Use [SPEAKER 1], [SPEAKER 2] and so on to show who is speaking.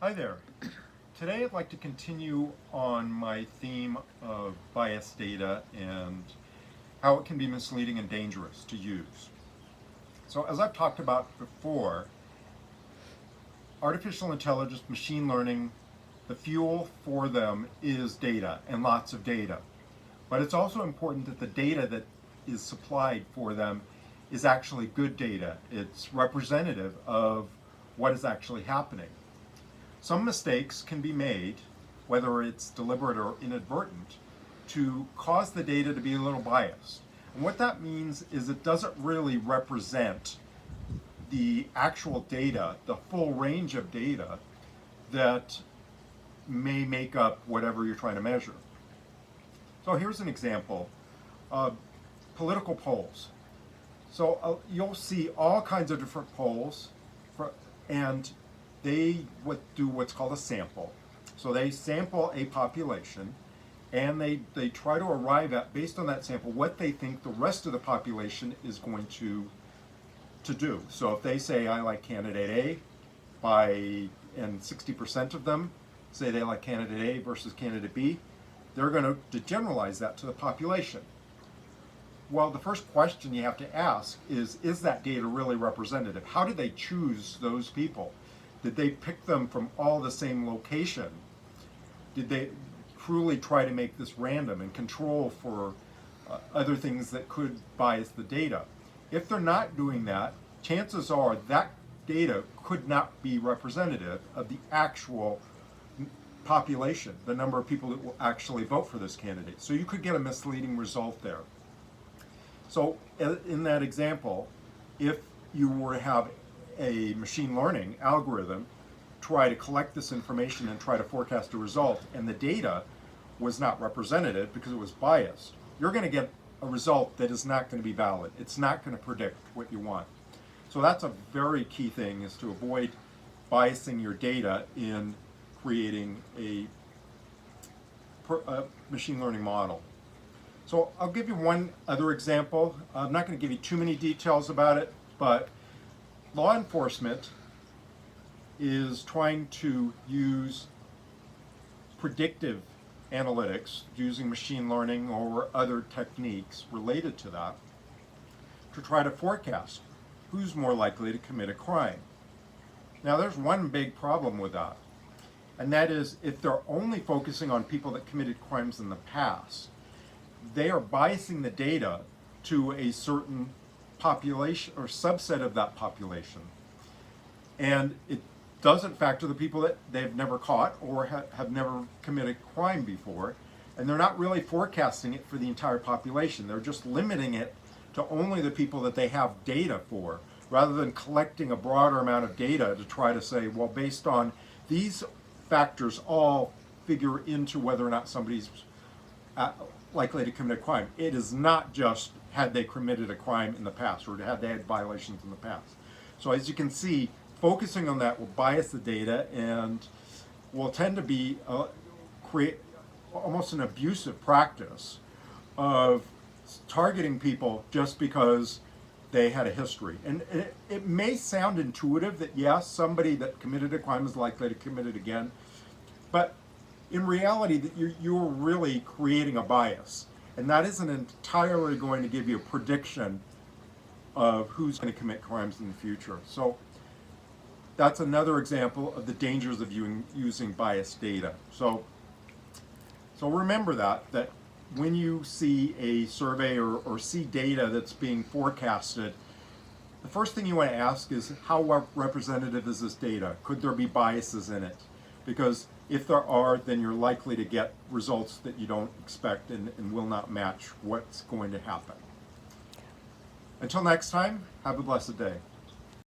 [SPEAKER 1] Hi there. Today I'd like to continue on my theme of biased data and how it can be misleading and dangerous to use. So as I've talked about before, artificial intelligence, machine learning, the fuel for them is data and lots of data. But it's also important that the data that is supplied for them is actually good data. It's representative of what is actually happening. Some mistakes can be made, whether it's deliberate or inadvertent, to cause the data to be a little biased. And what that means is it doesn't really represent the actual data, the full range of data that may make up whatever you're trying to measure. So here's an example of political polls. So you'll see all kinds of different polls, and they do what's called a sample. So they sample a population, and they try to arrive at, based on that sample, what they think the rest of the population is going to do. So if they say, I like candidate A, and 60% of them say they like candidate A versus candidate B, they're going to generalize that to the population. Well, the first question you have to ask is that data really representative? How did they choose those people? Did they pick them from all the same location? Did they truly try to make this random and control for other things that could bias the data? If they're not doing that, chances are that data could not be representative of the actual population, the number of people that will actually vote for this candidate. So you could get a misleading result there. So in that example, if you were to have a machine learning algorithm try to collect this information and try to forecast a result, and the data was not representative because it was biased, you're going to get a result that is not going to be valid. It's not going to predict what you want. So that's a very key thing, is to avoid biasing your data in creating a machine learning model. So I'll give you one other example. I'm not going to give you too many details about it, but law enforcement is trying to use predictive analytics using machine learning or other techniques related to that to try to forecast who's more likely to commit a crime. Now there's one big problem with that, and that is if they're only focusing on people that committed crimes in the past, they are biasing the data to a certain population or subset of that population. And it doesn't factor the people that they've never caught or have never committed crime before. And they're not really forecasting it for the entire population. They're just limiting it to only the people that they have data for, rather than collecting a broader amount of data to try to say, well, based on these factors all figure into whether or not somebody's likely to commit a crime. It is not just had they committed a crime in the past or had they had violations in the past. So as you can see, focusing on that will bias the data and will tend to be create almost an abusive practice of targeting people just because they had a history. And it may sound intuitive that yes, somebody that committed a crime is likely to commit it again, but in reality, that you're really creating a bias, and that isn't entirely going to give you a prediction of who's going to commit crimes in the future. So that's another example of the dangers of using biased data. So remember that when you see a survey or see data that's being forecasted, the first thing you want to ask is, how representative is this data? Could there be biases in it? Because if there are, then you're likely to get results that you don't expect and will not match what's going to happen. Until next time, have a blessed day.